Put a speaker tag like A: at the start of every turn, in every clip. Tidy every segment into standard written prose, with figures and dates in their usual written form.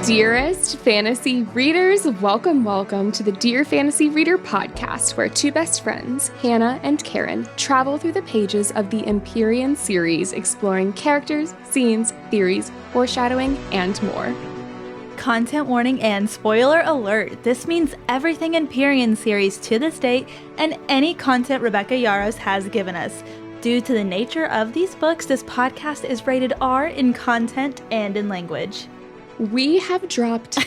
A: Dearest fantasy readers, welcome to the Dear Fantasy Reader podcast, where two best friends, Hannah and Karen, travel through the pages of the Empyrean series, exploring characters, scenes, theories, foreshadowing, and more.
B: Content warning and spoiler alert. This means everything Empyrean series to this date and any content Rebecca Yarros has given us. Due to the nature of these books, this podcast is rated R in content and in language.
A: We have dropped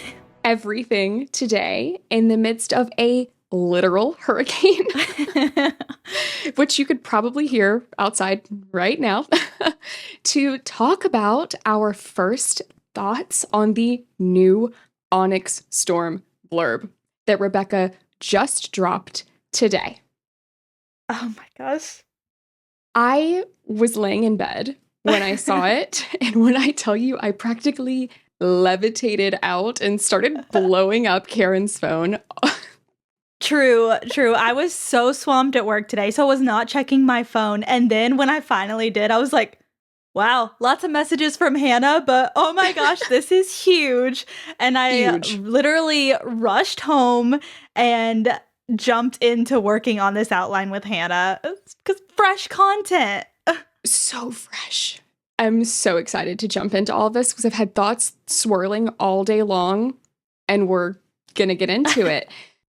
A: everything today in the midst of a literal hurricane, which you could probably hear outside right now, to talk about our first thoughts on the new Onyx Storm blurb that Rebecca just dropped today.
B: Oh my gosh.
A: I was laying in bed when I saw it, and when I tell you, I practically levitated out and started blowing up Karen's phone.
B: True. I was so swamped at work today, so I was not checking my phone. And then when I finally did, I was like, wow, lots of messages from Hannah, but oh my gosh, this is huge. And I literally rushed home and jumped into working on this outline with Hannah because fresh content.
A: So fresh. I'm so excited to jump into all of this because I've had thoughts swirling all day long, and we're going to get into it.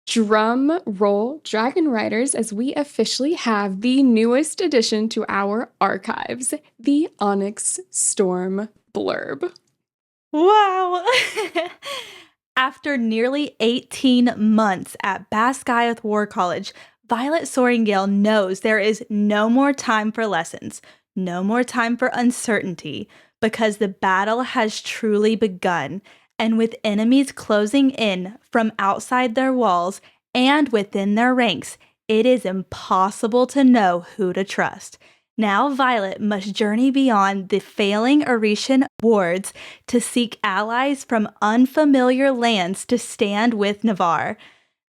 A: Drum roll, Dragon Riders, as we officially have the newest addition to our archives, the Onyx Storm blurb.
B: Wow. After nearly 18 months at Basgiath War College, Violet Sorrengail knows there is no more time for lessons. No more time for uncertainty, because the battle has truly begun, and with enemies closing in from outside their walls and within their ranks, it is impossible to know who to trust. Now Violet must journey beyond the failing Orician wards to seek allies from unfamiliar lands to stand with Navarre.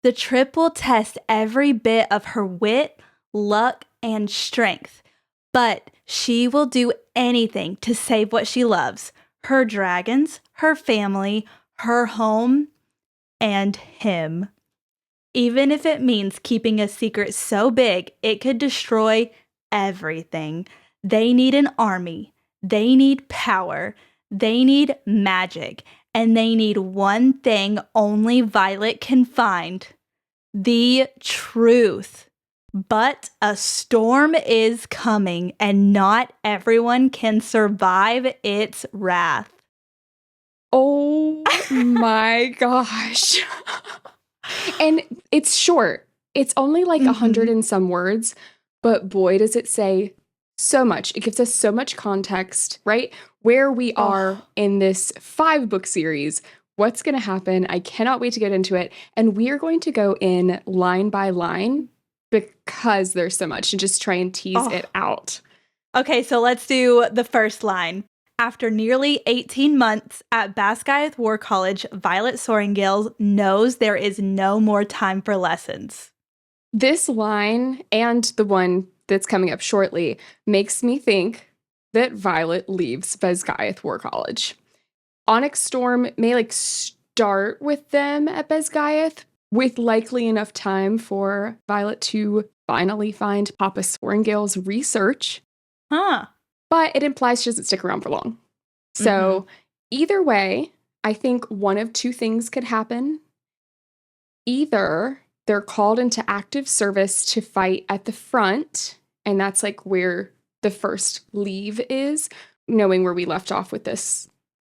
B: The trip will test every bit of her wit, luck, and strength. But she will do anything to save what she loves, her dragons, her family, her home, and him. Even if it means keeping a secret so big it could destroy everything. They need an army. They need power. They need magic. And they need one thing only Violet can find: the truth. But a storm is coming, and not everyone can survive its wrath.
A: Oh my gosh. And it's short. It's only like 100 and some words, but boy, does it say so much. It gives us so much context, right? Where we are in this 5-book series, what's going to happen. I cannot wait to get into it. And we are going to go in line by line, because there's so much, and just try and tease it out.
B: Okay, so let's do the first line. After nearly 18 months at Basgiath War College, Violet Sorrengail knows there is no more time for lessons.
A: This line, and the one that's coming up shortly, makes me think that Violet leaves Basgiath War College. Onyx Storm may start with them at Basgiath, with likely enough time for Violet to finally find Papa Sorrengail's research. But it implies she doesn't stick around for long. So either way, I think one of two things could happen. Either they're called into active service to fight at the front, and that's where the first leave is, knowing where we left off with this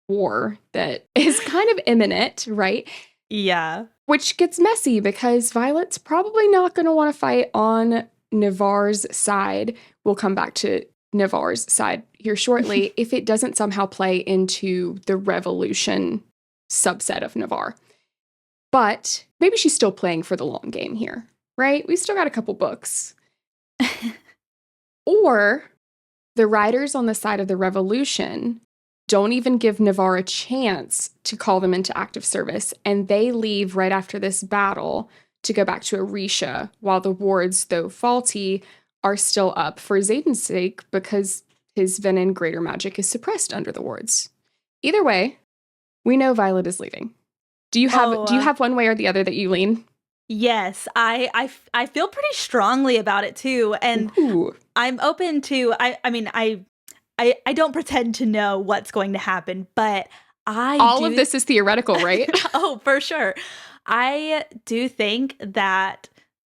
A: war that is kind of imminent, right?
B: Yeah.
A: Which gets messy because Violet's probably not going to want to fight on Navarre's side. We'll come back to Navarre's side here shortly if it doesn't somehow play into the Revolution subset of Navarre. But maybe she's still playing for the long game here, right? We've still got a couple books. Or the riders on the side of the Revolution don't even give Navarre a chance to call them into active service, and they leave right after this battle to go back to Orisha, while the wards, though faulty, are still up for Xaden's sake because his venom greater magic is suppressed under the wards. Either way, We know Violet is leaving. Do you have one way or the other that you lean?
B: Yes, I feel pretty strongly about it too, and
A: Ooh.
B: I'm open to. I mean, I don't pretend to know what's going to happen, but
A: all of this is theoretical, right?
B: Oh, for sure. I do think that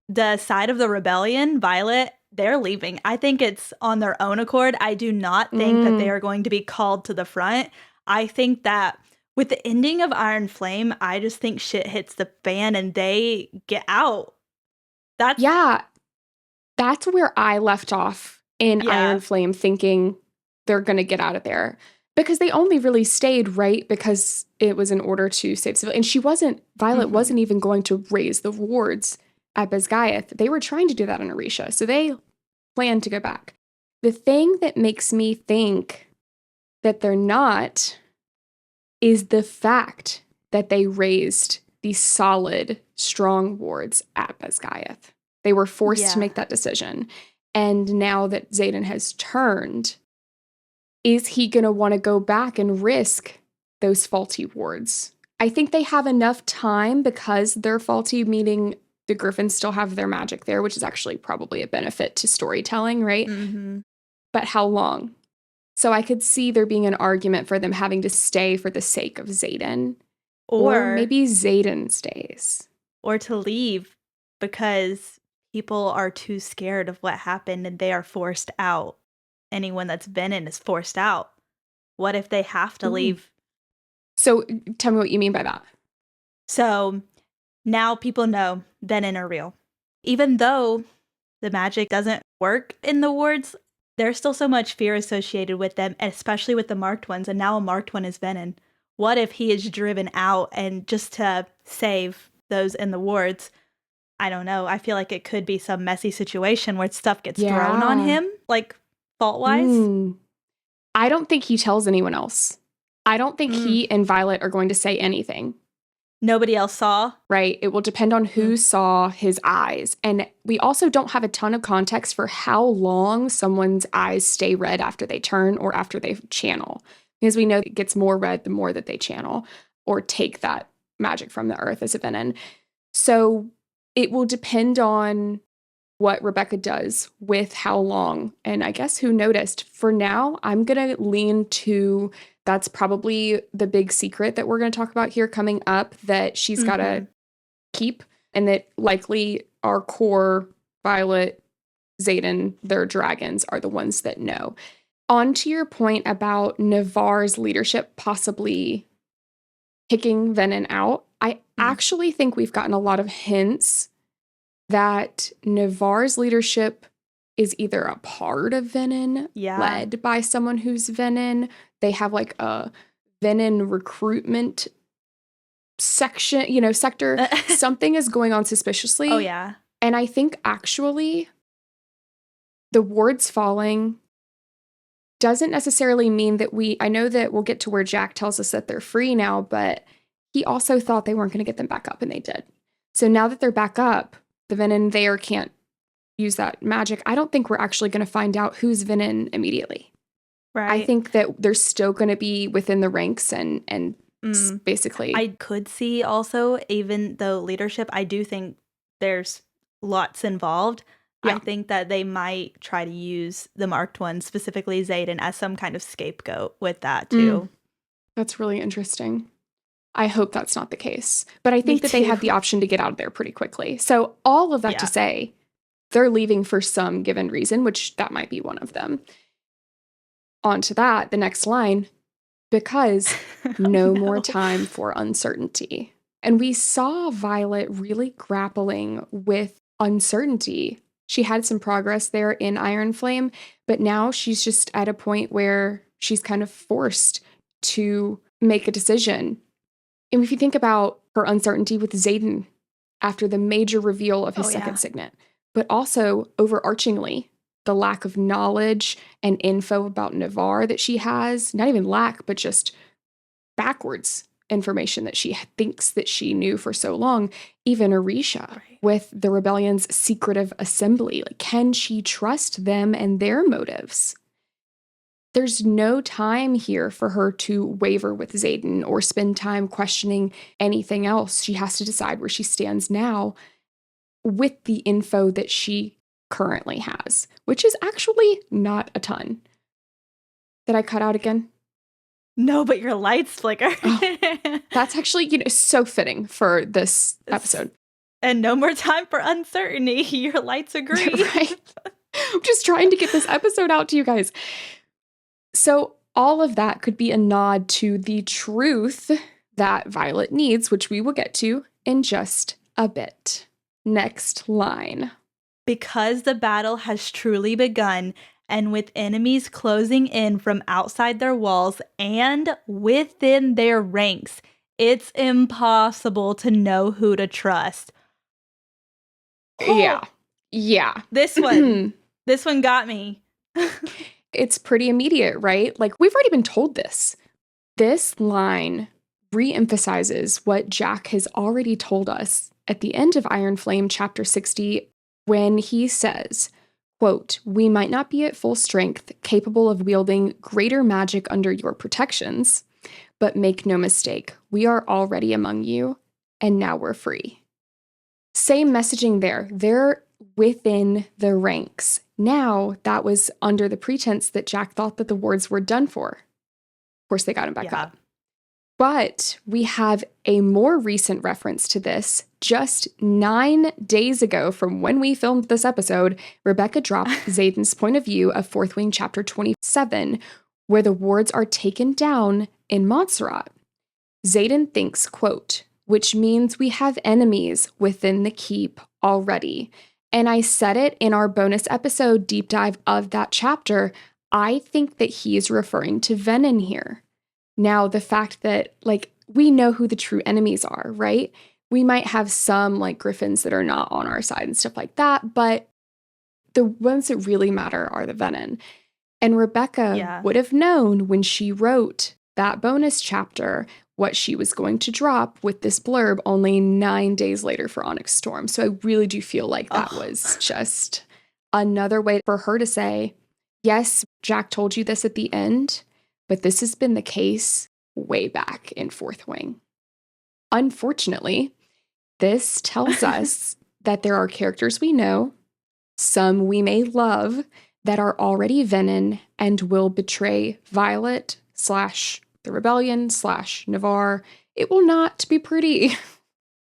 B: the side of the rebellion, Violet, they're leaving. I think it's on their own accord. I do not think that they are going to be called to the front. I think that with the ending of Iron Flame, I just think shit hits the fan and they get out. That's
A: where I left off in Iron Flame, thinking they're going to get out of there. Because they only really stayed, right, because it was in order to save civilians. And Violet wasn't even going to raise the wards at Basgiath. They were trying to do that on Orisha, so they planned to go back. The thing that makes me think that they're not is the fact that they raised these solid, strong wards at Basgiath. They were forced to make that decision. And now that Xaden has turned, is he going to want to go back and risk those faulty wards? I think they have enough time because they're faulty, meaning the Griffins still have their magic there, which is actually probably a benefit to storytelling, right?
B: Mm-hmm.
A: But how long? So I could see there being an argument for them having to stay for the sake of Xaden. Or maybe Xaden stays.
B: Or to leave because people are too scared of what happened and they are forced out. Anyone that's been in is forced out. What if they have to leave?
A: So tell me what you mean by that.
B: So now people know Venin are real. Even though the magic doesn't work in the wards, there's still so much fear associated with them, especially with the marked ones. And now a marked one is Venin. What if he is driven out and just to save those in the wards? I don't know. I feel like it could be some messy situation where stuff gets thrown on him, like fault-wise.
A: I don't think he tells anyone else. I don't think he and Violet are going to say anything.
B: Nobody else saw?
A: Right. It will depend on who saw his eyes. And we also don't have a ton of context for how long someone's eyes stay red after they turn or after they channel. Because we know it gets more red the more that they channel or take that magic from the earth as a venin. So it will depend on what Rebecca does with how long. And I guess who noticed. For now, I'm going to lean to that's probably the big secret that we're going to talk about here coming up that she's got to keep, and that likely our core Violet, Xaden, their dragons are the ones that know. On to your point about Navarre's leadership possibly kicking Venin out, I actually think we've gotten a lot of hints that Navarre's leadership is either a part of Venin, led by someone who's Venin. They have like a Venin recruitment section, sector. Something is going on suspiciously.
B: Oh, yeah.
A: And I think actually the wards falling doesn't necessarily mean that I know that we'll get to where Jack tells us that they're free now, but he also thought they weren't going to get them back up, and they did. So now that they're back up, the Venin there can't use that magic. I don't think we're actually going to find out who's Venin immediately.
B: Right.
A: I think that they're still going to be within the ranks and basically.
B: I could see also, even though leadership, I do think there's lots involved. Yeah. I think that they might try to use the marked one, specifically Xaden, as some kind of scapegoat with that too.
A: That's really interesting. I hope that's not the case. But I think that they have the option to get out of there pretty quickly. So all of that to say, they're leaving for some given reason, which that might be one of them. On to that, the next line, because no more time for uncertainty. And we saw Violet really grappling with uncertainty. She had some progress there in Iron Flame, but now she's just at a point where she's kind of forced to make a decision. And if you think about her uncertainty with Xaden after the major reveal of his second signet, but also overarchingly, the lack of knowledge and info about Navarre that she has, not even lack, but just backwards information that she thinks that she knew for so long, even Orisha with the rebellion's secretive assembly. Like, can she trust them and their motives? There's no time here for her to waver with Xaden or spend time questioning anything else. She has to decide where she stands now with the info that she currently has, which is actually not a ton. Did I cut out again?
B: No, but your lights flicker.
A: That's actually, so fitting for this episode.
B: And no more time for uncertainty. Your lights agree.
A: Right? I'm just trying to get this episode out to you guys. So all of that could be a nod to the truth that Violet needs, which we will get to in just a bit. Next line.
B: Because the battle has truly begun, and with enemies closing in from outside their walls and within their ranks, it's impossible to know who to trust.
A: Yeah.
B: This one got me.
A: It's pretty immediate, right? Like, we've already been told this. This line re-emphasizes what Jack has already told us at the end of Iron Flame chapter 60, when he says, quote, "We might not be at full strength, capable of wielding greater magic under your protections, but make no mistake, we are already among you, and now we're free." Same messaging there. They're within the ranks. Now, that was under the pretense that Jack thought that the wards were done for. Of course, they got him back up. But we have a more recent reference to this. Just 9 days ago from when we filmed this episode, Rebecca dropped Xaden's point of view of Fourth Wing chapter 27, where the wards are taken down in Montserrat. Xaden thinks, quote, "which means we have enemies within the keep already." And I said it in our bonus episode deep dive of that chapter. I think that he is referring to Venin here. Now, the fact that, we know who the true enemies are, right? We might have some, griffins that are not on our side and stuff like that, but the ones that really matter are the Venin. And Rebecca would have known when she wrote that bonus chapter what she was going to drop with this blurb only 9 days later for Onyx Storm. So I really do feel like that was just another way for her to say, yes, Jack told you this at the end, but this has been the case way back in Fourth Wing. Unfortunately, this tells us that there are characters we know, some we may love, that are already Venin and will betray Violet / the Rebellion / Navarre. It will not be pretty.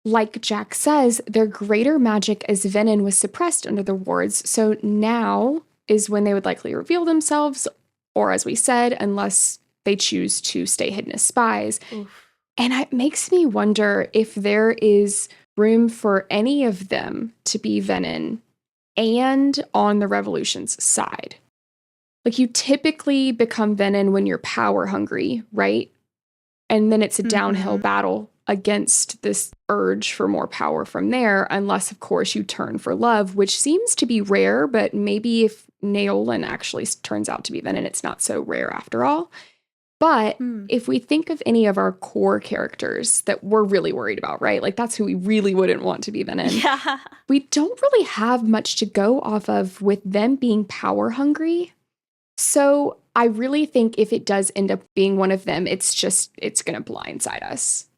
A: Like Jack says, their greater magic as Venin was suppressed under the wards, so now is when they would likely reveal themselves, or as we said, unless they choose to stay hidden as spies.
B: Oof.
A: And it makes me wonder if there is room for any of them to be Venin and on the Revolution's side. You typically become Venin when you're power hungry, right? And then it's a downhill battle against this urge for more power from there, unless, of course, you turn for love, which seems to be rare, but maybe if Naolan actually turns out to be Venin, it's not so rare after all. But if we think of any of our core characters that we're really worried about, right? That's who we really wouldn't want to be Venin.
B: Yeah.
A: We don't really have much to go off of with them being power hungry. So I really think if it does end up being one of them, it's going to blindside us.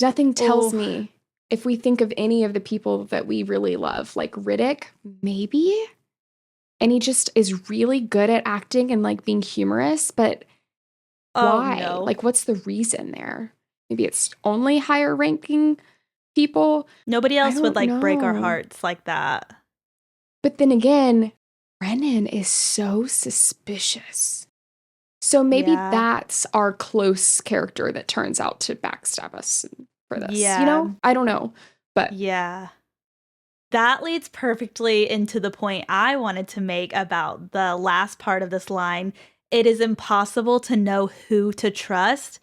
A: Nothing tells me if we think of any of the people that we really love, like Riddick, maybe. And he just is really good at acting and being humorous, but why?
B: No.
A: What's the reason there? Maybe it's only higher ranking people.
B: Nobody else would break our
A: know.
B: hearts like that.
A: But then again, Brennan is so suspicious. So maybe that's our close character that turns out to backstab us for this.
B: Yeah.
A: I don't know. But
B: yeah. That leads perfectly into the point I wanted to make about the last part of this line. It is impossible to know who to trust.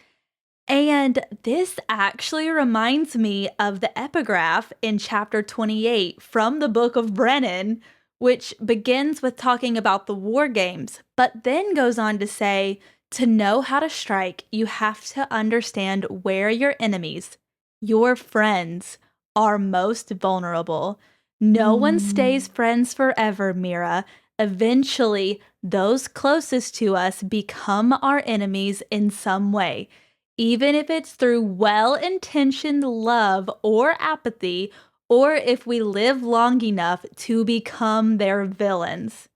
B: And this actually reminds me of the epigraph in chapter 28 from the Book of Brennan, which begins with talking about the war games, but then goes on to say, to know how to strike, you have to understand where your enemies, your friends, are most vulnerable. No one stays friends forever, Mira. Eventually, those closest to us become our enemies in some way, even if it's through well-intentioned love or apathy, or if we live long enough to become their villains.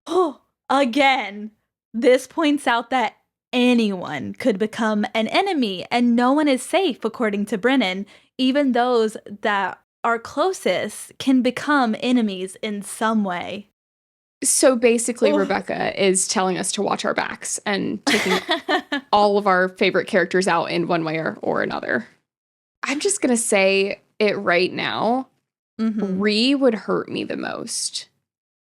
B: Oh, again, this points out that anyone could become an enemy, and no one is safe, according to Brennan. Even those that are closest can become enemies in some way.
A: So basically,
B: Oh.
A: Rebecca is telling us to watch our backs and taking all of our favorite characters out in one way or another. I'm just going to say it right now. Ree would hurt me the most.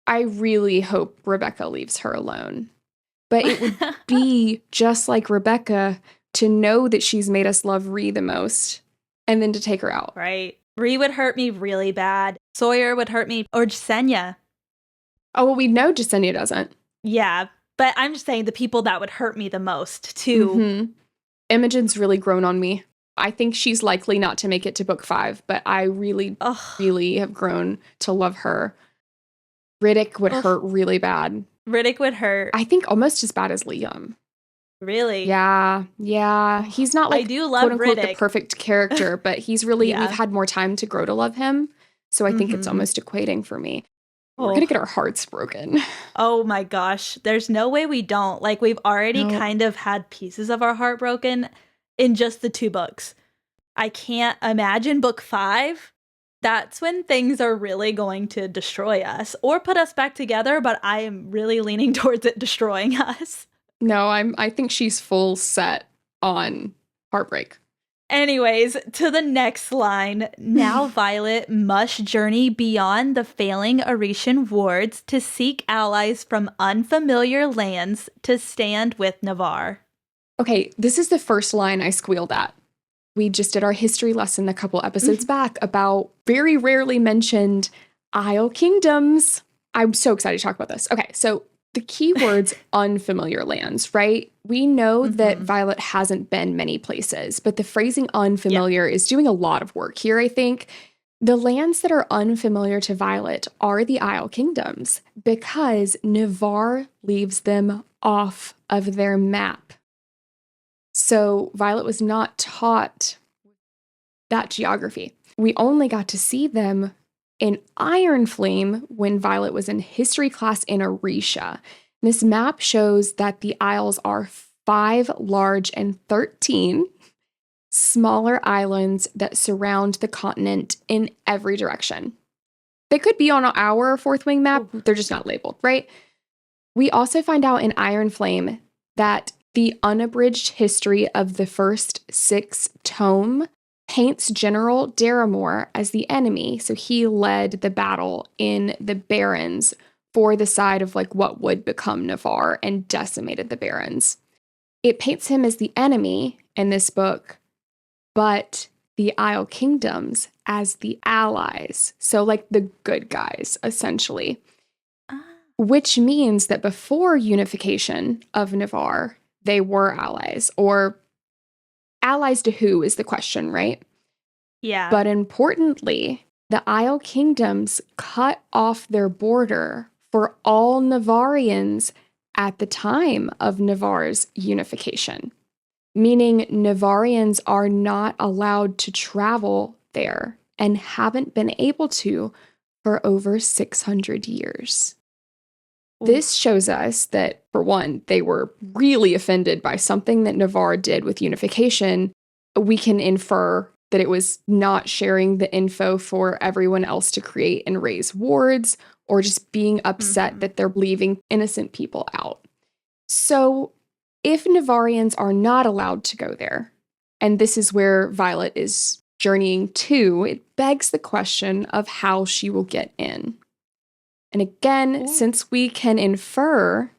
A: I really hope Rebecca leaves her alone. But it would be just like Rebecca to know that she's made us love Ree the most and then to take her out.
B: Right. Ree would hurt me really bad. Sawyer would hurt me, or Jasenia.
A: Oh, well, we know Jasenia doesn't.
B: Yeah, but I'm just saying the people that would hurt me the most, too.
A: Imogen's really grown on me. I think she's likely not to make it to book 5, but I really, really have grown to love her. Riddick would hurt really bad.
B: Riddick would hurt.
A: I think almost as bad as Liam.
B: Really?
A: Yeah. He's not like,
B: I do love
A: quote unquote,
B: Riddick.
A: the perfect character, but he's really, we've had more time to grow to love him. So I think it's almost equating for me. We're going to get our hearts broken.
B: Oh my gosh. There's no way we don't. Like, we've already kind of had pieces of our heart broken in just the 2 books. I can't imagine book 5. That's when things are really going to destroy us or put us back together, but I am really leaning towards it destroying us.
A: No, I think she's full set on heartbreak.
B: Anyways, to the next line. Now Violet must journey beyond the failing Aretian wards to seek allies from unfamiliar lands to stand with Navarre.
A: Okay, this is the first line I squealed at. We just did our history lesson a couple episodes back about very rarely mentioned Isle Kingdoms. I'm so excited to talk about this. Okay, so the key word's unfamiliar lands, right? We know that Violet hasn't been many places, but the phrasing unfamiliar is doing a lot of work here, I think. The lands that are unfamiliar to Violet are the Isle Kingdoms because Navarre leaves them off of their map. So Violet was not taught that geography. We only got to see them in Ironflame when Violet was in history class in Aretia. This map shows that the Isles are 5 large and 13 smaller islands that surround the continent in every direction. They could be on our 4th Wing map, they're just not labeled, right? We also find out in Ironflame that the unabridged history of the first 6 tome paints General Daramore as the enemy. So he led the battle in the Barrens for the side of like what would become Navarre and decimated the Barrens. It paints him as the enemy in this book, but the Isle Kingdoms as the allies. So like the good guys, essentially. Which means that before unification of Navarre, they were allies, or allies to who is the question, right?
B: Yeah.
A: But importantly, the Isle Kingdoms cut off their border for all Navarrians at the time of Navarre's unification, meaning Navarrians are not allowed to travel there and haven't been able to for over 600 years. This shows us that, for one, they were really offended by something that Navarre did with unification. We can infer that it was not sharing the info for everyone else to create and raise wards, or just being upset that they're leaving innocent people out. So, if Navarrians are not allowed to go there, and this is where Violet is journeying to, it begs the question of how she will get in. And again, since we can infer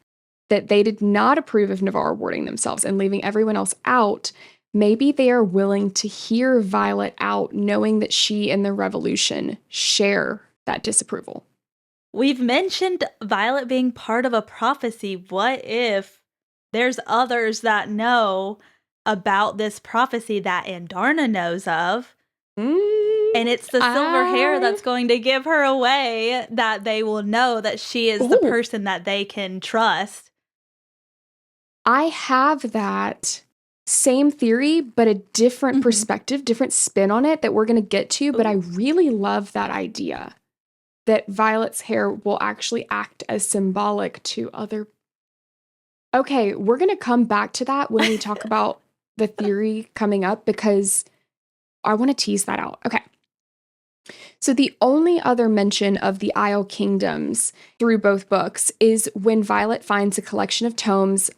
A: that they did not approve of Navarre warding themselves and leaving everyone else out, maybe they are willing to hear Violet out, knowing that she and the Revolution share that disapproval.
B: We've mentioned Violet being part of a prophecy. What if there's others that know about this prophecy that Andarna knows of? And it's the silver hair that's going to give her away, that they will know that she is the person that they can trust.
A: I have that same theory, but a different perspective, different spin on it that we're going to get to. But I really love that idea that Violet's hair will actually act as symbolic to other. Okay, we're going to come back to that when we talk about the theory coming up, because I want to tease that out. Okay. So the only other mention of the Isle Kingdoms through both books is when Violet finds a collection of tomes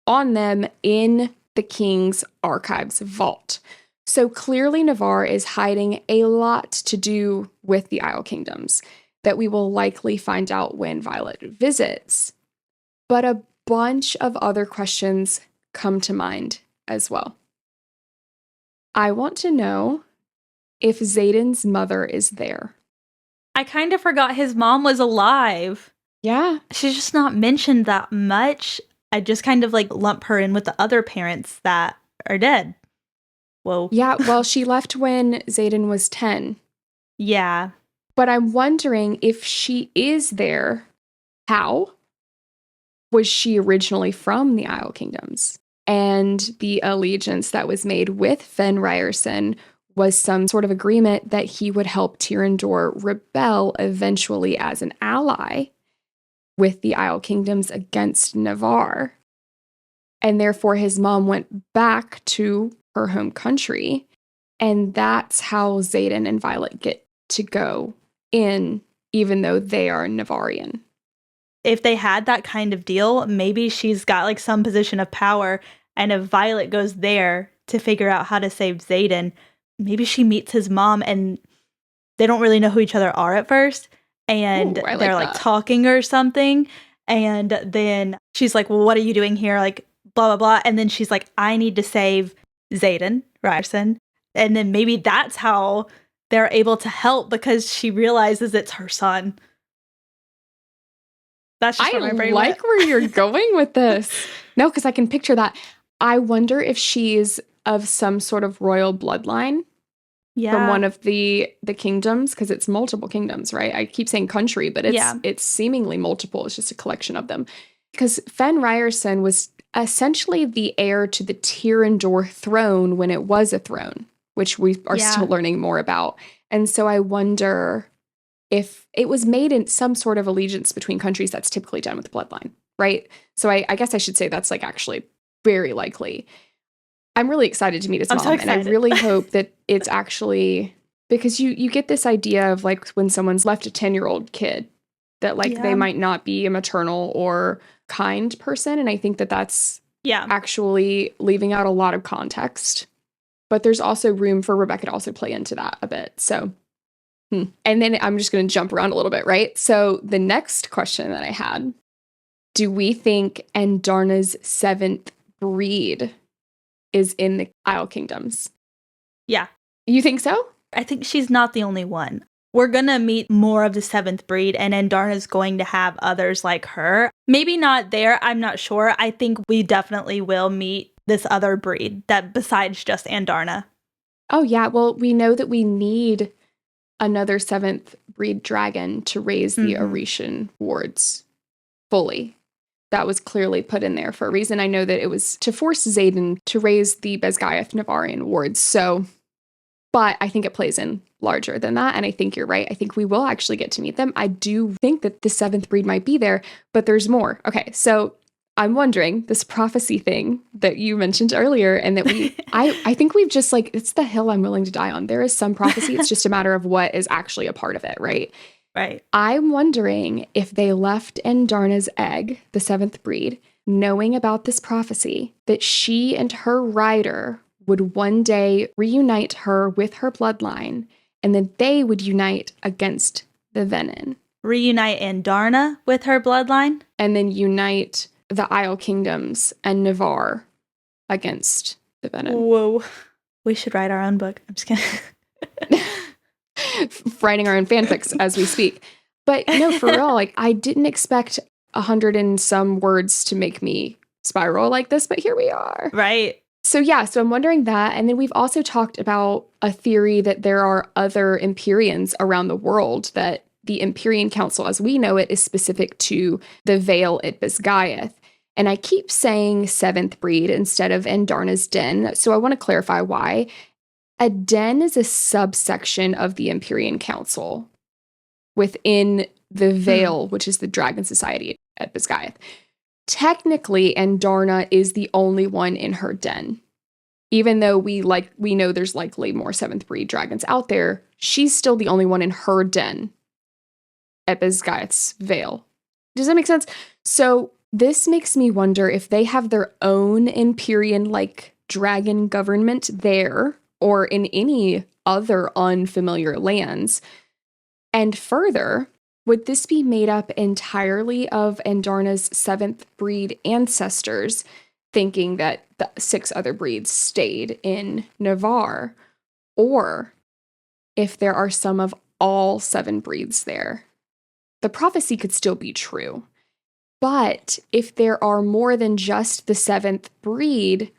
A: on them in the King's Archives vault. So clearly Navarre is hiding a lot to do with the Isle Kingdoms that we will likely find out when Violet visits. But a bunch of other questions come to mind as well. I want to know if Xaden's mother is there.
B: I kind of forgot his mom was alive.
A: Yeah.
B: She's just not mentioned that much. I just kind of like lump her in with the other parents that are dead. Whoa.
A: Yeah, well, she left when Xaden was 10.
B: Yeah.
A: But I'm wondering if she is there, how? Was she originally from the Isle Kingdoms? And the allegiance that was made with Fen Ryerson was some sort of agreement that he would help Tyrrendor rebel eventually as an ally with the Isle Kingdoms against Navarre. And therefore his mom went back to her home country. And that's how Xaden and Violet get to go in, even though they are Navarrian.
B: If they had that kind of deal, maybe she's got like some position of power, and if Violet goes there to figure out how to save Xaden, maybe she meets his mom and they don't really know who each other are at first, and they're like talking or something, and then she's like, well, what are you doing here? Like, blah, blah, blah. And then she's like, I need to save Xaden Ryerson. And then maybe that's how they're able to help, because she realizes it's her son. That's just where my brain went.
A: Where you're going with this. No, because I can picture that. I wonder if she's of some sort of royal bloodline from one of the kingdoms, because it's multiple kingdoms, right? I keep saying country, but it's seemingly multiple. It's just a collection of them. Because Fen Ryerson was essentially the heir to the Tyrrendor throne when it was a throne, which we are still learning more about. And so I wonder if it was made in some sort of allegiance between countries. That's typically done with the bloodline, right? So I guess I should say that's like actually very likely. I'm really excited to meet his mom. So and I really hope that it's actually, because you get this idea of like when someone's left a 10-year-old kid, that like they might not be a maternal or kind person. And I think that that's actually leaving out a lot of context. But there's also room for Rebecca to also play into that a bit. So, and then I'm just going to jump around a little bit, right? So the next question that I had, do we think Andarna's 7th breed is in the Isle Kingdoms?
B: Yeah.
A: You think so?
B: I think she's not the only one. We're going to meet more of the 7th breed, and Andarna's going to have others like her. Maybe not there, I'm not sure. I think we definitely will meet this other breed that besides just Andarna.
A: Oh, yeah. Well, we know that we need another 7th breed dragon to raise the Orishan wards fully. That was clearly put in there for a reason. I know that it was to force Xaden to raise the Basgiath Navarrian wards. So, but I think it plays in larger than that. And I think you're right. I think we will actually get to meet them. I do think that the 7th breed might be there, but there's more. Okay, so I'm wondering, this prophecy thing that you mentioned earlier, and that I think we've just like, it's the hill I'm willing to die on. There is some prophecy. It's just a matter of what is actually a part of it, right?
B: Right.
A: I'm wondering if they left Andarna's egg, the 7th breed, knowing about this prophecy, that she and her rider would one day reunite her with her bloodline, and then they would unite against the Venin.
B: Reunite Andarna with her bloodline?
A: And then unite the Isle Kingdoms and Navarre against the Venin.
B: Whoa. We should write our own book. I'm just kidding.
A: Writing our own fanfics as we speak. But no, for real, like I didn't expect 100 and some words to make me spiral like this, but here we are.
B: Right.
A: So I'm wondering that. And then we've also talked about a theory that there are other Empyreans around the world, that the Empyrean Council, as we know it, is specific to the Vale at Basgiath. And I keep saying seventh breed instead of Andarna's den. So I want to clarify why. A den is a subsection of the Empyrean Council within the Vale, which is the Dragon Society at Basgiath. Technically, Andarna is the only one in her den. Even though we know there's likely more seventh breed dragons out there, she's still the only one in her den at Basgiath's Vale. Does that make sense? So this makes me wonder if they have their own Empyrean-like dragon government there or in any other unfamiliar lands. And further, would this be made up entirely of Andarna's seventh breed ancestors, thinking that the 6 other breeds stayed in Navarre? Or if there are some of all 7 breeds there? The prophecy could still be true. But if there are more than just the 7th breed,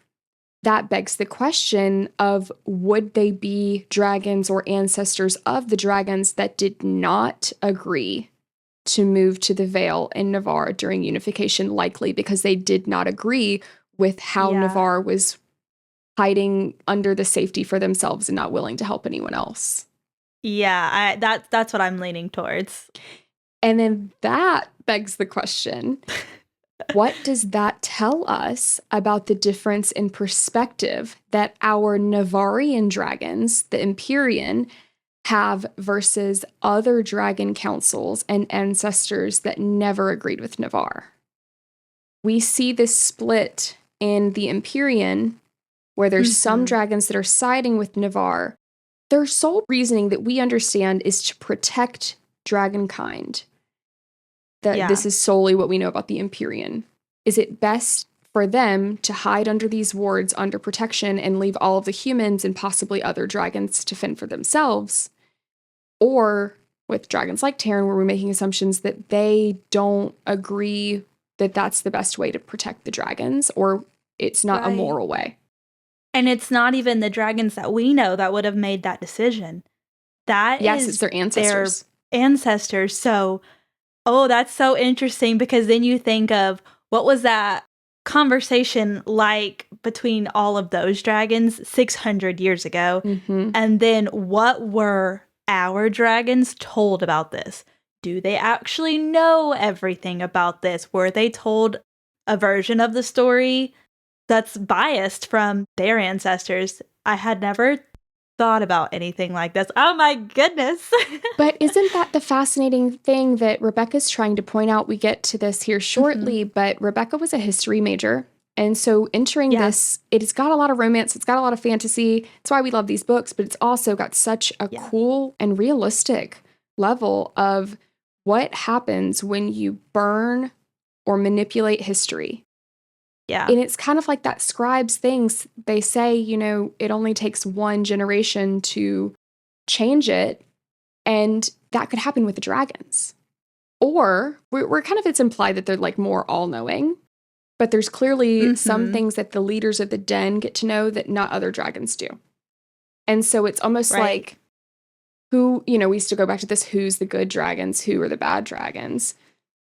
A: that begs the question of, would they be dragons or ancestors of the dragons that did not agree to move to the Vale in Navarre during unification, likely because they did not agree with how Navarre was hiding under the safety for themselves and not willing to help anyone else?
B: Yeah, that's what I'm leaning towards.
A: And then that begs the question, what does that tell us about the difference in perspective that our Navarrian dragons, the Empyrean, have versus other dragon councils and ancestors that never agreed with Navarre? We see this split in the Empyrean, where there's some dragons that are siding with Navarre. Their sole reasoning that we understand is to protect dragonkind. This is solely what we know about the Empyrean. Is it best for them to hide under these wards under protection and leave all of the humans and possibly other dragons to fend for themselves? Or with dragons like Terran, where we're making assumptions that they don't agree that that's the best way to protect the dragons, or it's not a moral way.
B: And it's not even the dragons that we know that would have made that decision.
A: It's their ancestors.
B: So, that's so interesting, because then you think of, what was that conversation like between all of those dragons 600 years ago? And then what were our dragons told about this? Do they actually know everything about this? Were they told a version of the story that's biased from their ancestors? I had never thought about anything like this. Oh my goodness.
A: But isn't that the fascinating thing that Rebecca's trying to point out? We get to this here shortly, but Rebecca was a history major. And so entering this, it's got a lot of romance, it's got a lot of fantasy. It's why we love these books, but it's also got such a cool and realistic level of what happens when you burn or manipulate history.
B: Yeah.
A: And it's kind of like that Scribe's things. They say, it only takes one generation to change it. And that could happen with the dragons. Or we're kind of, it's implied that they're like more all-knowing. But there's clearly some things that the leaders of the den get to know that not other dragons do. And so it's almost like who, we still go back to this, who's the good dragons, who are the bad dragons.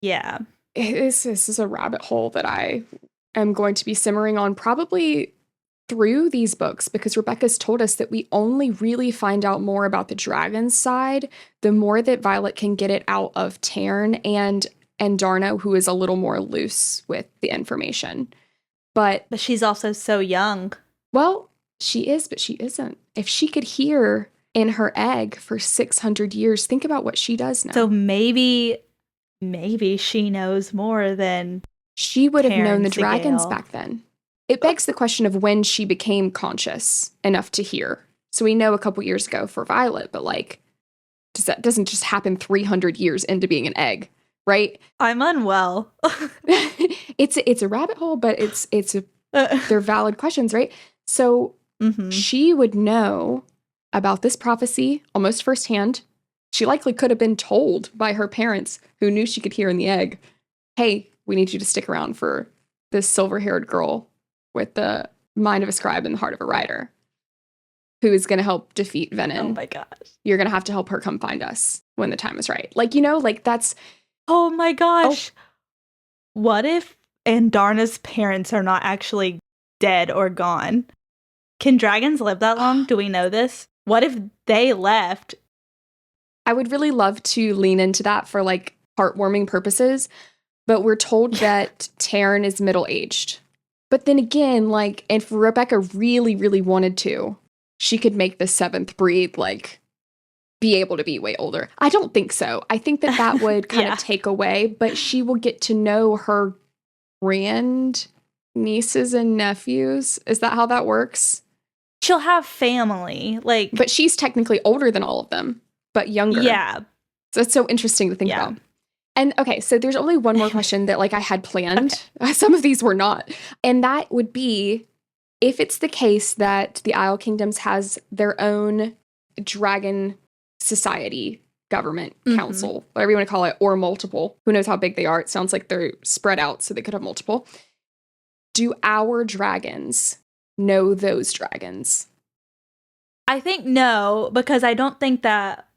B: Yeah.
A: This is a rabbit hole that I am going to be simmering on probably through these books, because Rebecca's told us that we only really find out more about the dragon side the more that Violet can get it out of Tarn and Andarna, who is a little more loose with the information. But
B: she's also so young.
A: Well, she is, but she isn't. If she could hear in her egg for 600 years, think about what she does now.
B: So maybe she knows more than
A: she would have known the dragons
B: Signet.
A: back then. It begs the question of when she became conscious enough to hear. So we know a couple years ago for Violet, but that doesn't just happen 300 years into being an egg, right?
B: I'm unwell.
A: It's a rabbit hole, but they're valid questions, right? So she would know about this prophecy almost firsthand. She likely could have been told by her parents, who knew she could hear in the egg, hey, we need you to stick around for this silver-haired girl with the mind of a scribe and the heart of a writer who is going to help defeat Venom.
B: Oh my gosh.
A: You're going to have to help her come find us when the time is right. That's...
B: Oh my gosh. Oh. What if Andarna's parents are not actually dead or gone? Can dragons live that long? Do we know this? What if they left?
A: I would really love to lean into that for heartwarming purposes, but we're told that Taryn is middle-aged. But then again, if Rebecca really, really wanted to, she could make the seventh breed, be able to be way older. I don't think so. I think that would kind of take away, but she will get to know her grand nieces and nephews. Is that how that works?
B: She'll have family.
A: But she's technically older than all of them, but younger.
B: Yeah.
A: So it's so interesting to think about. And okay, so there's only one more question that I had planned. Okay. Some of these were not. And that would be, if it's the case that the Isle Kingdoms has their own dragon society, government, council, whatever you want to call it, or multiple. Who knows how big they are? It sounds like they're spread out, so they could have multiple. Do our dragons know those dragons?
B: I think no, because I don't think that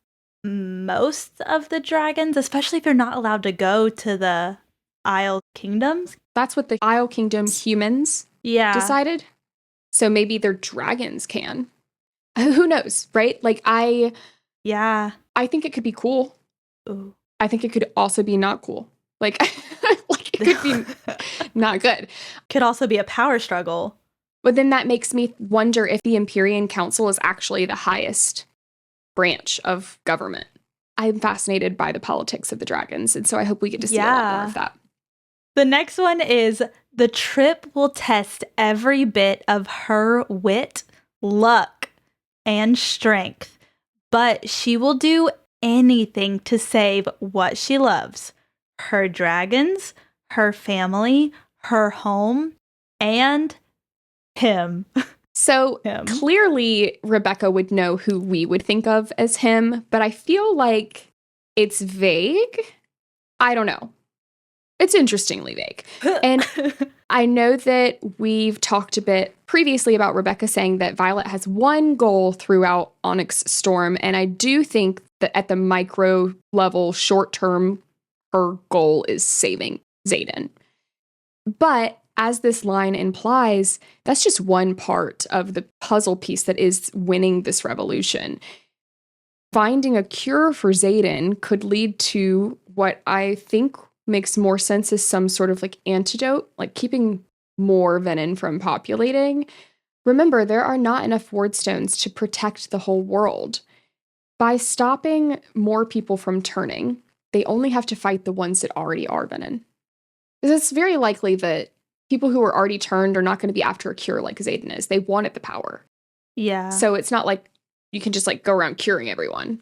B: most of the dragons, especially if they're not allowed to go to the Isle Kingdoms.
A: That's what the Isle Kingdom humans decided. So maybe their dragons can. Who knows, right? I think it could be cool.
B: Ooh.
A: I think it could also be not cool. It could be not good.
B: Could also be a power struggle.
A: But then that makes me wonder if the Empyrean Council is actually the highest branch of government. I'm fascinated by the politics of the dragons, and so I hope we get to see a lot more of that.
B: The next one is, the trip will test every bit of her wit, luck, and strength, but she will do anything to save what she loves: her dragons, her family, her home, and him.
A: So clearly Rebecca would know who we would think of as him, but I feel like it's vague. I don't know. It's interestingly vague. And I know that we've talked a bit previously about Rebecca saying that Violet has one goal throughout Onyx Storm, and I do think that at the micro level, short term, her goal is saving Xaden. But as this line implies, that's just one part of the puzzle piece that is winning this revolution. Finding a cure for Xaden could lead to what I think makes more sense as some sort of antidote, keeping more venom from populating. Remember, there are not enough ward stones to protect the whole world. By stopping more people from turning, they only have to fight the ones that already are venom. Because it's very likely that people who are already turned are not going to be after a cure like Xaden is. They wanted the power.
B: Yeah.
A: So it's not like you can just go around curing everyone,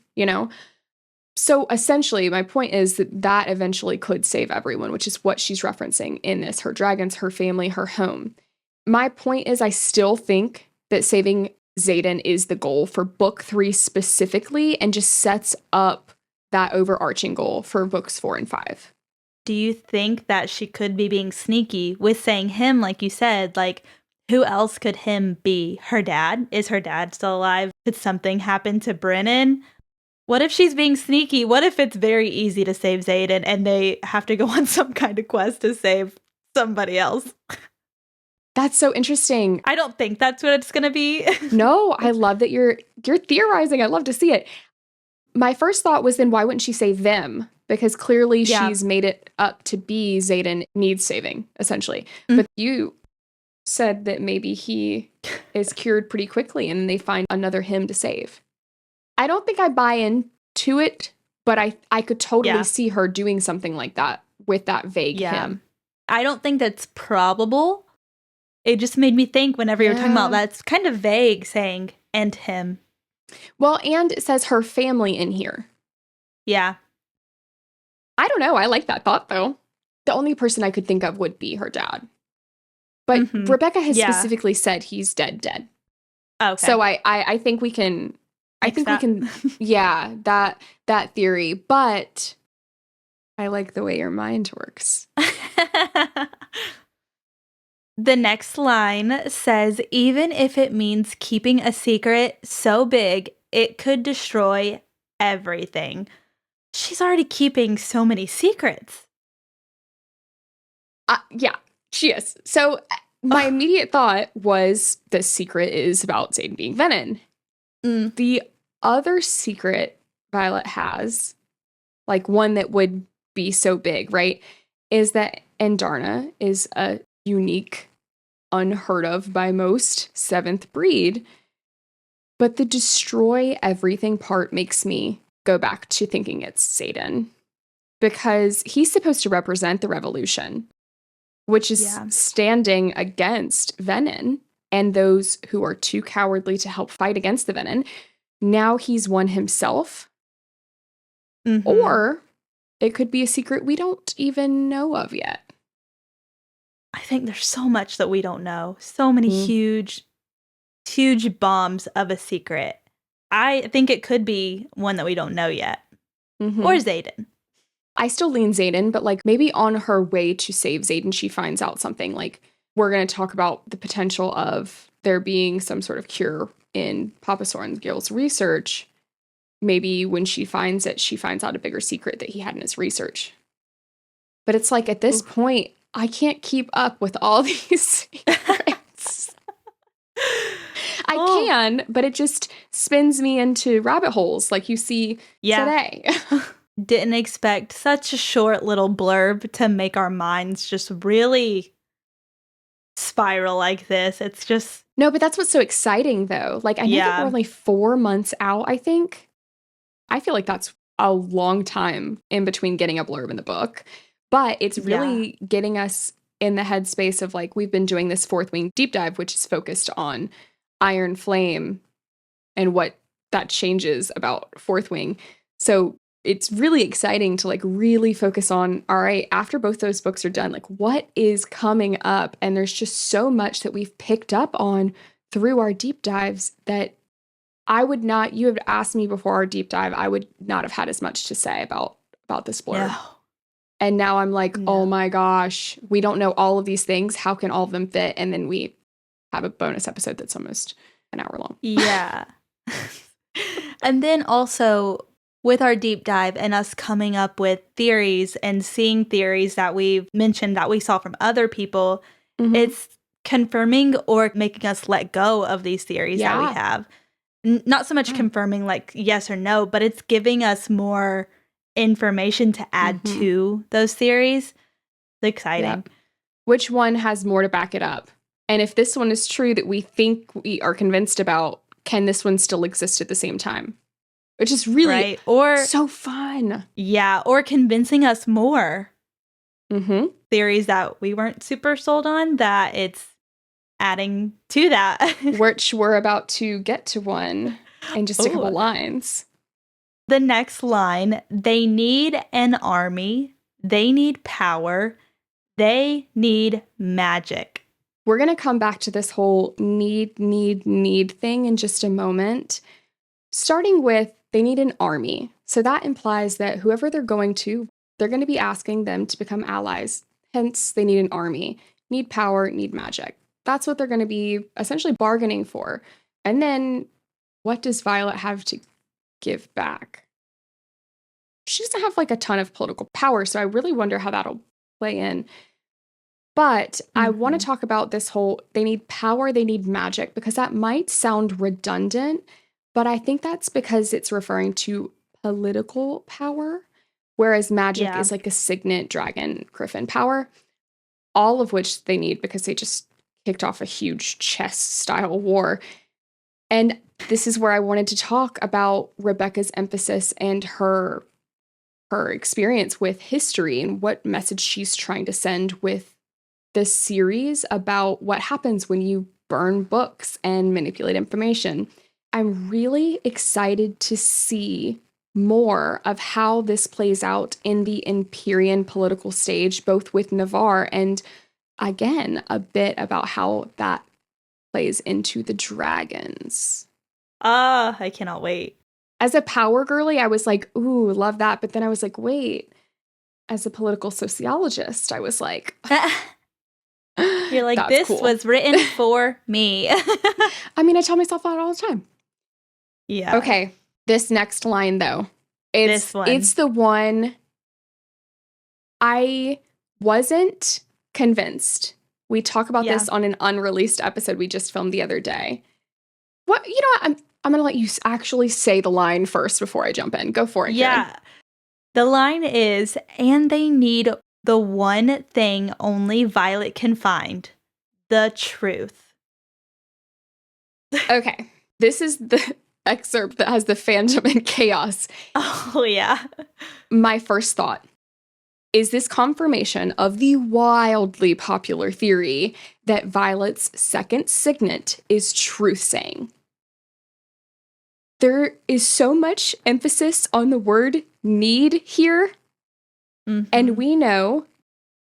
A: So essentially, my point is that eventually could save everyone, which is what she's referencing in this: her dragons, her family, her home. My point is, I still think that saving Xaden is the goal for book 3 specifically, and just sets up that overarching goal for books 4 and 5.
B: Do you think that she could be being sneaky with saying him, like you said? Who else could him be? Her dad? Is her dad still alive? Could something happen to Brennan? What if she's being sneaky? What if it's very easy to save Xaden and they have to go on some kind of quest to save somebody else?
A: That's so interesting.
B: I don't think that's what it's going to be.
A: No, I love that you're theorizing. I love to see it. My first thought was, then why wouldn't she say them? Because clearly she's made it up to be Xaden needs saving, essentially. Mm-hmm. But you said that maybe he is cured pretty quickly and they find another him to save. I don't think I buy into it, but I could totally see her doing something like that with that vague him.
B: I don't think that's probable. It just made me think whenever you were talking about that, it's kind of vague saying, and him.
A: Well, and it says her family in here.
B: Yeah.
A: I don't know. I like that thought, though. The only person I could think of would be her dad. But Rebecca has specifically said he's dead.
B: Okay.
A: So I think we can... I think we can, that theory, but I like the way your mind works.
B: The next line says, even if it means keeping a secret so big, it could destroy everything. She's already keeping so many secrets.
A: Yeah, she is. So my immediate thought was the secret is about Xaden being Venom. The other secret Violet has, like one that would be so big, right, is that Andarna is a unique, unheard of by most 7th breed. But the destroy everything part makes me go back to thinking it's Xaden. Because he's supposed to represent the revolution, which is standing against Venom and those who are too cowardly to help fight against the Venom. Now he's one himself. Or it could be a secret we don't even know of yet.
B: I think there's so much that we don't know. So many huge bombs of a secret. I think it could be one that we don't know yet. Or Xaden.
A: I still lean Xaden, but like maybe on her way to save Xaden, she finds out something. Like we're going to talk about the potential of there being some sort of cure in Papa Sorrengail's research. Maybe when she finds it, she finds out a bigger secret that he had in his research. But it's like at this point, I can't keep up with all these secrets. I can, but it just spins me into rabbit holes like you see today.
B: Didn't expect such a short little blurb to make our minds just really spiral like this. It's just...
A: No, but that's what's so exciting, though. Like, I know that we're only 4 months out, I think. I feel like that's a long time in between getting a blurb in the book. But it's really getting us in the headspace of, like, we've been doing this Fourth Wing deep dive, which is focused on Iron Flame and what that changes about Fourth Wing. So it's really exciting to like really focus on, all right, after both those books are done, like what is coming up? And there's just so much that we've picked up on through our deep dives that you have asked me before our deep dive, I would not have had as much to say about this blurb. No. And now I'm like, oh my gosh, we don't know all of these things. How can all of them fit? And then we have a bonus episode that's almost an hour long.
B: Yeah. And then also with our deep dive and us coming up with theories and seeing theories that we've mentioned that we saw from other people, it's confirming or making us let go of these theories that we have. Not so much confirming like yes or no, but it's giving us more information to add to those theories. It's exciting.
A: Yep. Which one has more to back it up? And if this one is true that we think we are convinced about, can this one still exist at the same time? Which is really so fun.
B: Yeah, or convincing us more. Theories that we weren't super sold on, that it's adding to that.
A: Which we're about to get to one in just a couple lines.
B: The next line, they need an army, they need power, they need magic.
A: We're going to come back to this whole need thing in just a moment. Starting with, they need an army. So that implies that whoever they're going to be asking them to become allies. Hence, they need an army, need power, need magic. That's what they're going to be essentially bargaining for. And then what does Violet have to give back? She doesn't have like a ton of political power, so I really wonder how that'll play in. But I want to talk about this whole, they need power, they need magic, because that might sound redundant, but I think that's because it's referring to political power, whereas magic is like a Signet, dragon, griffin power, all of which they need because they just kicked off a huge chess-style war. And this is where I wanted to talk about Rebecca's emphasis and her experience with history and what message she's trying to send with this series about what happens when you burn books and manipulate information. I'm really excited to see more of how this plays out in the Empyrean political stage, both with Navarre and, again, a bit about how that plays into the dragons.
B: I cannot wait.
A: As a power girly, I was like, ooh, love that. But then I was like, wait, as a political sociologist, I was like,
B: You're like,
A: That's
B: this
A: cool.
B: was written for me.
A: I mean, I tell myself that all the time.
B: Yeah.
A: Okay. This next line, though.
B: This one.
A: It's the one I wasn't convinced. We talk about this on an unreleased episode we just filmed the other day. What, you know what? I'm going to let you actually say the line first before I jump in. Go for it,
B: Yeah.
A: Karen.
B: The line is, and they need the one thing only Violet can find, the truth.
A: Okay. This is the excerpt that has the fandom and chaos.
B: Oh, yeah.
A: My first thought. Is this confirmation of the wildly popular theory that Violet's second signet is truth-saying? There is so much emphasis on the word need here, and we know,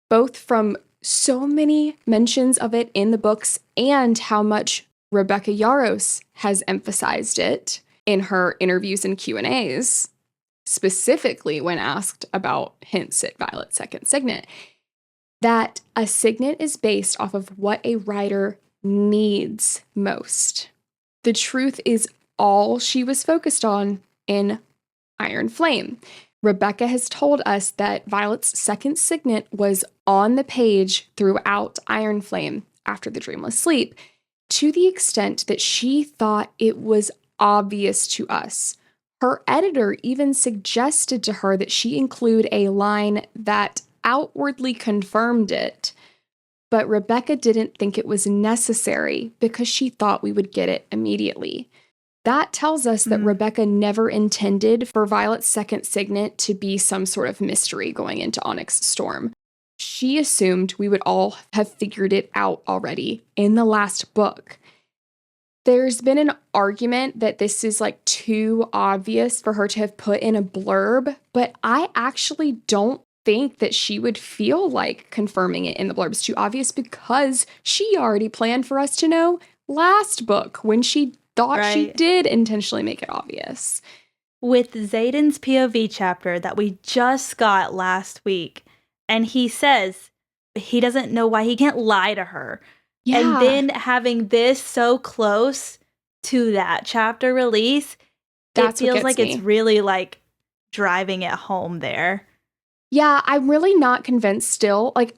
A: both from so many mentions of it in the books and how much Rebecca Yarros has emphasized it in her interviews and Q&As, specifically when asked about hints at Violet's second signet, that a signet is based off of what a writer needs most. The truth is all she was focused on in Iron Flame. Rebecca has told us that Violet's second signet was on the page throughout Iron Flame after the dreamless sleep, to the extent that she thought it was obvious to us. Her editor even suggested to her that she include a line that outwardly confirmed it, but Rebecca didn't think it was necessary because she thought we would get it immediately. That tells us that Rebecca never intended for Violet's second signet to be some sort of mystery going into Onyx Storm. She assumed we would all have figured it out already in the last book. There's been an argument that this is like too obvious for her to have put in a blurb, but I actually don't think that she would feel like confirming it in the blurb is too obvious because she already planned for us to know last book when she thought she did intentionally make it obvious.
B: With Xaden's POV chapter that we just got last week, and he says he doesn't know why he can't lie to her. Yeah. And then having this so close to that chapter release, it feels like it's really like driving it home there.
A: Yeah, I'm really not convinced still. Like,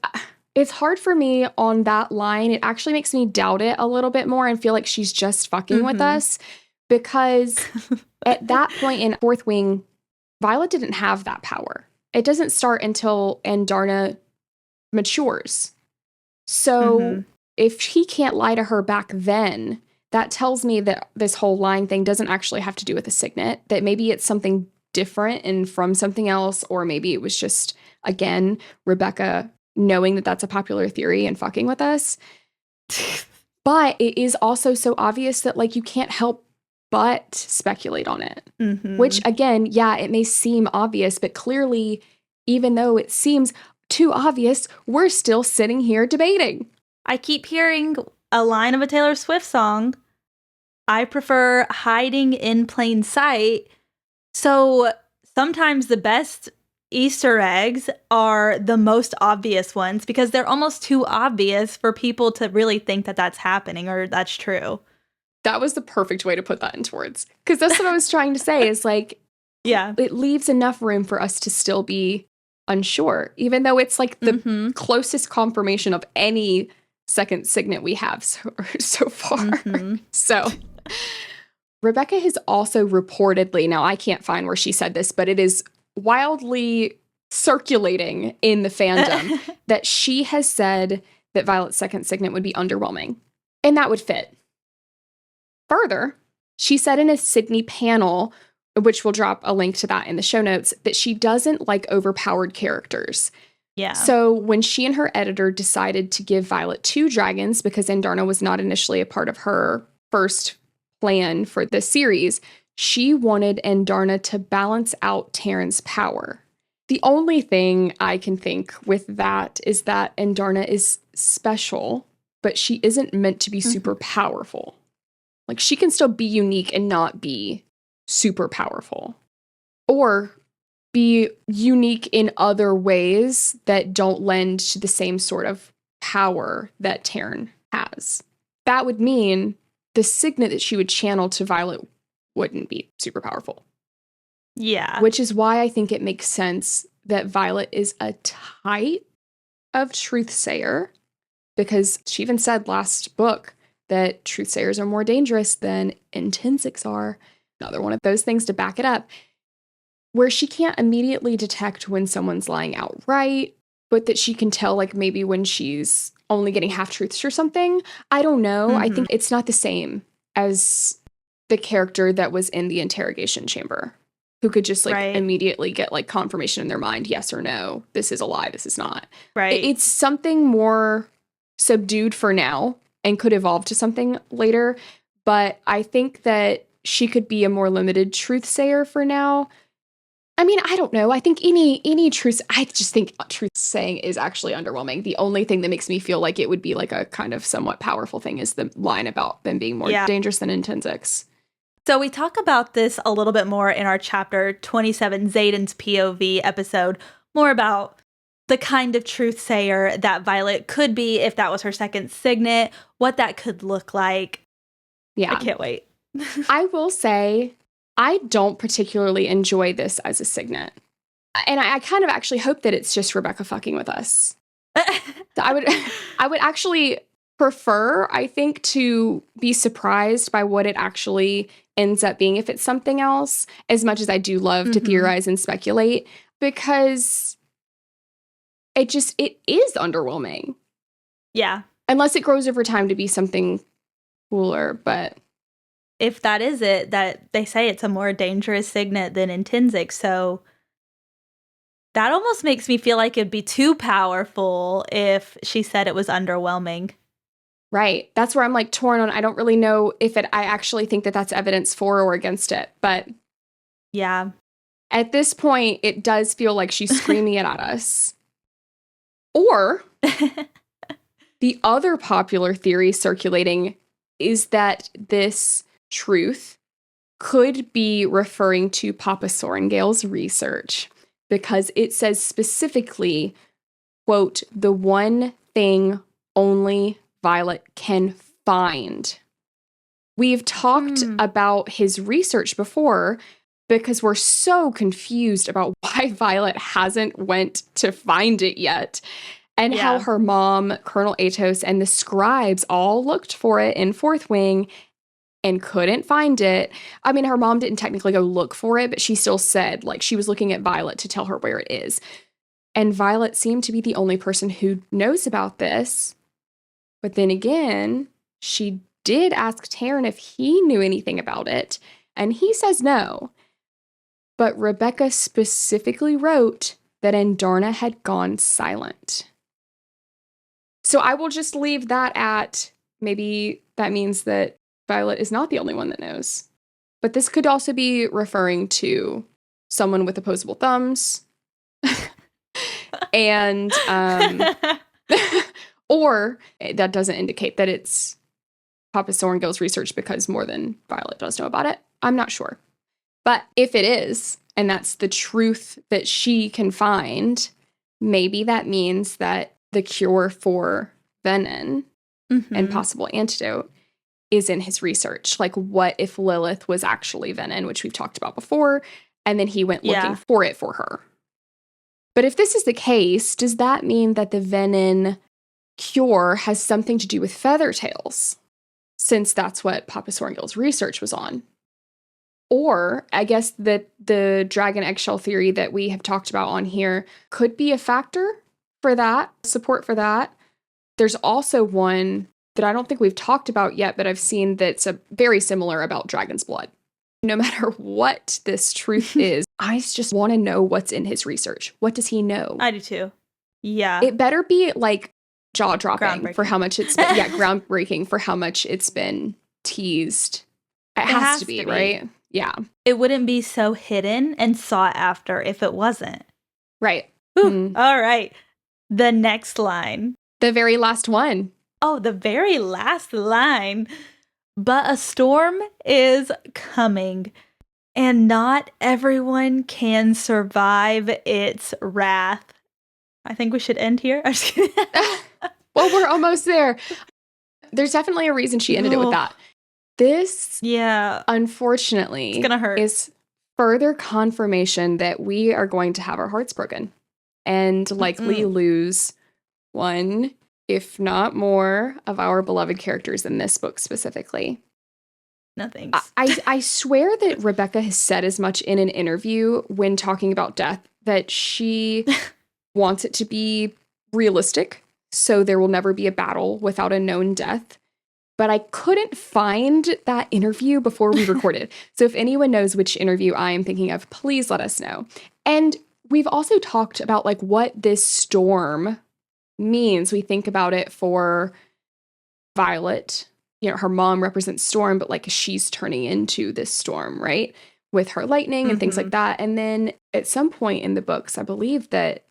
A: it's hard for me on that line. It actually makes me doubt it a little bit more and feel like she's just fucking with us. Because at that point in Fourth Wing, Violet didn't have that power. It doesn't start until Andarna matures. So if he can't lie to her back then, that tells me that this whole lying thing doesn't actually have to do with a signet, that maybe it's something different and from something else, or maybe it was just, again, Rebecca knowing that that's a popular theory and fucking with us. But it is also so obvious that, like, you can't help but speculate on it. Which, again, yeah, it may seem obvious, but clearly, even though it seems too obvious, we're still sitting here debating.
B: I keep hearing a line of a Taylor Swift song. I prefer hiding in plain sight. So sometimes the best Easter eggs are the most obvious ones because they're almost too obvious for people to really think that that's happening or that's true.
A: That was the perfect way to put that into words. Because that's what I was trying to say is like, yeah, it leaves enough room for us to still be unsure, even though it's like the closest confirmation of any second signet we have so far. So Rebecca has also reportedly, now I can't find where she said this, but it is wildly circulating in the fandom that she has said that Violet's second signet would be underwhelming. And that would fit. Further, she said in a Sydney panel, which we'll drop a link to that in the show notes, that she doesn't like overpowered characters. Yeah. So when she and her editor decided to give Violet 2 dragons, because Andarna was not initially a part of her first plan for the series, she wanted Andarna to balance out Terran's power. The only thing I can think with that is that Andarna is special, but she isn't meant to be super powerful. Like, she can still be unique and not be super powerful. Or be unique in other ways that don't lend to the same sort of power that Taryn has. That would mean the signet that she would channel to Violet wouldn't be super powerful.
B: Yeah.
A: Which is why I think it makes sense that Violet is a type of truthsayer, because she even said last book that truthsayers are more dangerous than intensics are. Another one of those things to back it up, where she can't immediately detect when someone's lying outright, but that she can tell, like, maybe when she's only getting half-truths or something. I don't know. I think it's not the same as the character that was in the interrogation chamber, who could just, like, immediately get, like, confirmation in their mind, yes or no, this is a lie, this is not.
B: Right.
A: It's something more subdued for now and could evolve to something later, but I think that she could be a more limited truth-sayer for now. I mean, I don't know. I think any truth, I just think truth saying is actually underwhelming. The only thing that makes me feel like it would be like a kind of somewhat powerful thing is the line about them being more dangerous than intensics.
B: So we talk about this a little bit more in our chapter 27, Xaden's POV episode, more about the kind of truth-sayer that Violet could be if that was her second signet, what that could look like.
A: Yeah.
B: I can't wait.
A: I will say, I don't particularly enjoy this as a signet. And I kind of actually hope that it's just Rebecca fucking with us. I would actually prefer, I think, to be surprised by what it actually ends up being if it's something else, as much as I do love to theorize and speculate, because it is underwhelming.
B: Yeah.
A: Unless it grows over time to be something cooler, but
B: if that is it, that they say it's a more dangerous signet than intrinsic, so that almost makes me feel like it'd be too powerful if she said it was underwhelming.
A: Right. That's where I'm like torn on. I don't really know if I actually think that that's evidence for or against it, but
B: yeah.
A: At this point, it does feel like she's screaming it at us. Or the other popular theory circulating is that this truth could be referring to Papa Sorrengail's research, because it says specifically, quote, the one thing only Violet can find. We've talked about his research before because we're so confused about why Violet hasn't went to find it yet. And how her mom, Colonel Atos, and the scribes all looked for it in Fourth Wing and couldn't find it. I mean, her mom didn't technically go look for it, but she still said, like, she was looking at Violet to tell her where it is. And Violet seemed to be the only person who knows about this. But then again, she did ask Taryn if he knew anything about it, and he says no. But Rebecca specifically wrote that Andarna had gone silent. So I will just leave that at, maybe that means that Violet is not the only one that knows. But this could also be referring to someone with opposable thumbs. And, or that doesn't indicate that it's Papa Sorrengail's research because more than Violet does know about it. I'm not sure. But if it is, and that's the truth that she can find, maybe that means that the cure for venin and possible antidote is in his research. Like, what if Lilith was actually venin, which we've talked about before, and then he went looking for it for her. But if this is the case, does that mean that the venin cure has something to do with feathertails, since that's what Papa Sorrengail's research was on? Or I guess that the dragon eggshell theory that we have talked about on here could be a factor for that, support for that. There's also one that I don't think we've talked about yet, but I've seen that's very similar about dragon's blood. No matter what this truth is, I just want to know what's in his research. What does he know?
B: I do too. Yeah.
A: It better be like jaw-dropping for how much it's been, groundbreaking for how much it's been teased. It has to be, right? Yeah.
B: It wouldn't be so hidden and sought after if it wasn't.
A: Right.
B: All right. The next line.
A: The very last one.
B: Oh, the very last line. But a storm is coming, and not everyone can survive its wrath. I think we should end here. I'm just kidding.
A: Well, we're almost there. There's definitely a reason she ended it with that. This, unfortunately,
B: it's gonna hurt.
A: Is further confirmation that we are going to have our hearts broken and likely lose one, if not more, of our beloved characters in this book specifically.
B: No thanks.
A: I swear that Rebecca has said as much in an interview when talking about death, that she wants it to be realistic, so there will never be a battle without a known death. But I couldn't find that interview before we recorded. So if anyone knows which interview I am thinking of, please let us know. And we've also talked about like what this storm means. We think about it for Violet. You know, her mom represents storm, but like she's turning into this storm, right? With her lightning and things like that. And then at some point in the books, I believe that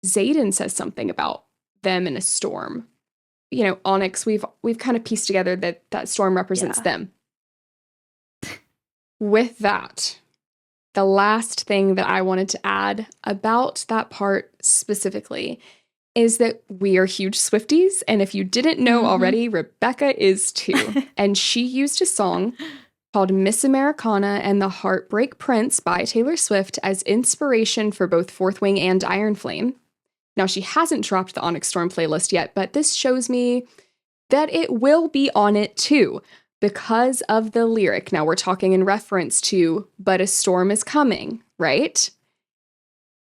A: Xaden says something about them in a storm. You know, Onyx, we've kind of pieced together that storm represents them. With that, the last thing that I wanted to add about that part specifically is that we are huge Swifties. And if you didn't know already, Rebecca is too. And she used a song called Miss Americana and the Heartbreak Prince by Taylor Swift as inspiration for both Fourth Wing and Iron Flame. Now, she hasn't dropped the Onyx Storm playlist yet, but this shows me that it will be on it too because of the lyric. Now, we're talking in reference to, but a storm is coming, right?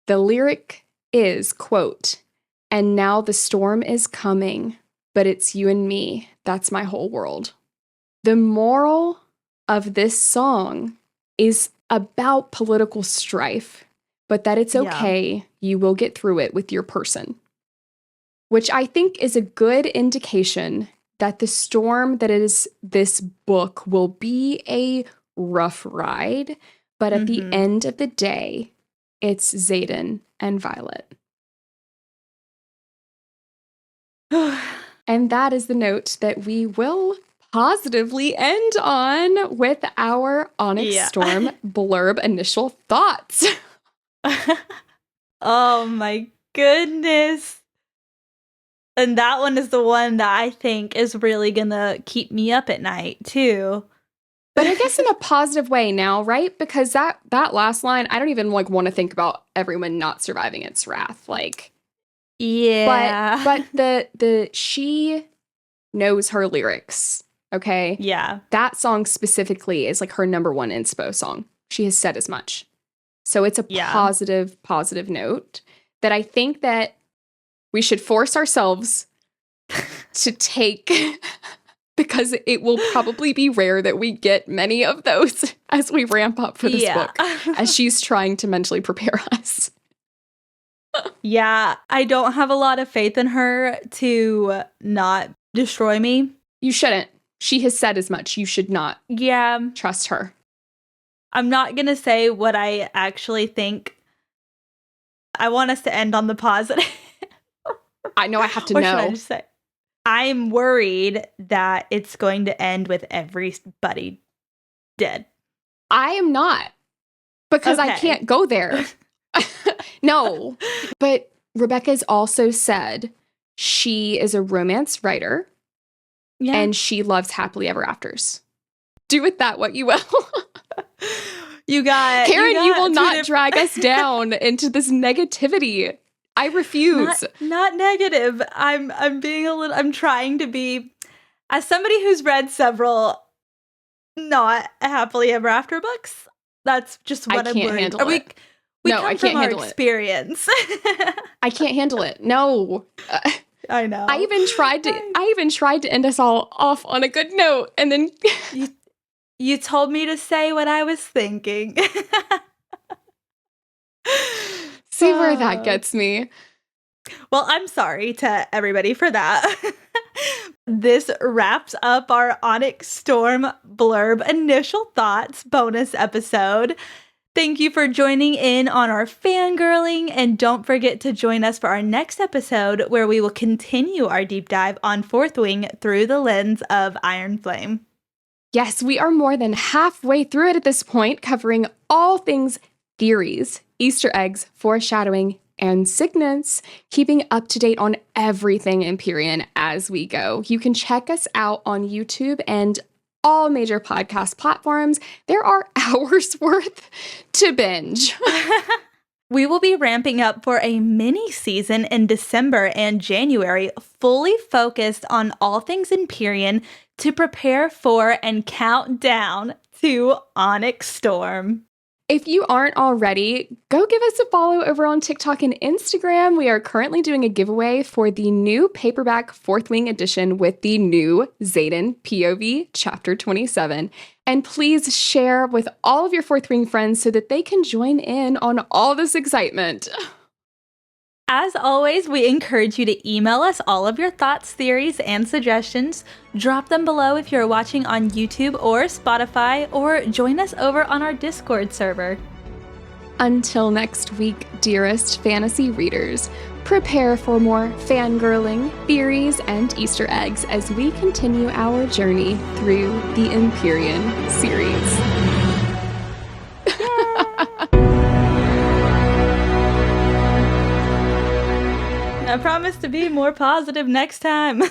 A: The lyric is, quote, and now the storm is coming, but it's you and me. That's my whole world. The moral of this song is about political strife, but that it's okay. You will get through it with your person, which I think is a good indication that the storm that is this book will be a rough ride, but at the end of the day, it's Xaden and Violet. And that is the note that we will positively end on with our Onyx Storm blurb initial thoughts.
B: Oh my goodness. And that one is the one that I think is really gonna keep me up at night too.
A: But I guess in a positive way now, right? Because that last line, I don't even like want to think about everyone not surviving its wrath. Like, but the she knows her lyrics. Okay.
B: Yeah.
A: That song specifically is like her number one inspo song. She has said as much. So it's a positive note that I think that we should force ourselves to take, because it will probably be rare that we get many of those as we ramp up for this book, as she's trying to mentally prepare us.
B: Yeah, I don't have a lot of faith in her to not destroy me.
A: You shouldn't. She has said as much. You should not trust her.
B: I'm not going to say what I actually think. I want us to end on the positive.
A: I know I have to know.
B: Should I just say? I'm worried that it's going to end with everybody dead.
A: I am not. Because I can't go there. No. But Rebecca's also said she is a romance writer. Yeah. And she loves happily ever afters. Do with that what you will. Karen, you will not drag us down into this negativity. I refuse.
B: Not negative. I'm trying to be, as somebody who's read several not happily ever after books, that's just what I'm worried.
A: Handle it.
B: We come from our experience.
A: I can't handle it. No.
B: I know.
A: I even tried to end us all off on a good note, and then
B: you told me to say what I was thinking.
A: See where that gets me.
B: Well, I'm sorry to everybody for that. This wraps up our Onyx Storm blurb initial thoughts bonus episode. Thank you for joining in on our fangirling, and don't forget to join us for our next episode where we will continue our deep dive on Fourth Wing through the lens of Iron Flame.
A: Yes, we are more than halfway through it at this point, covering all things theories, Easter eggs, foreshadowing, and Signets, keeping up to date on everything Empyrean as we go. You can check us out on YouTube and all major podcast platforms. There are hours worth to binge.
B: We will be ramping up for a mini season in December and January, fully focused on all things Empyrean to prepare for and count down to Onyx Storm.
A: If you aren't already, go give us a follow over on TikTok and Instagram. We are currently doing a giveaway for the new paperback Fourth Wing edition with the new Xaden POV Chapter 27. And please share with all of your Fourth Wing friends so that they can join in on all this excitement.
B: As always, we encourage you to email us all of your thoughts, theories, and suggestions. Drop them below if you're watching on YouTube or Spotify, or join us over on our Discord server.
A: Until next week, dearest fantasy readers, prepare for more fangirling, theories, and Easter eggs as we continue our journey through the Empyrean series.
B: I promise to be more positive next time.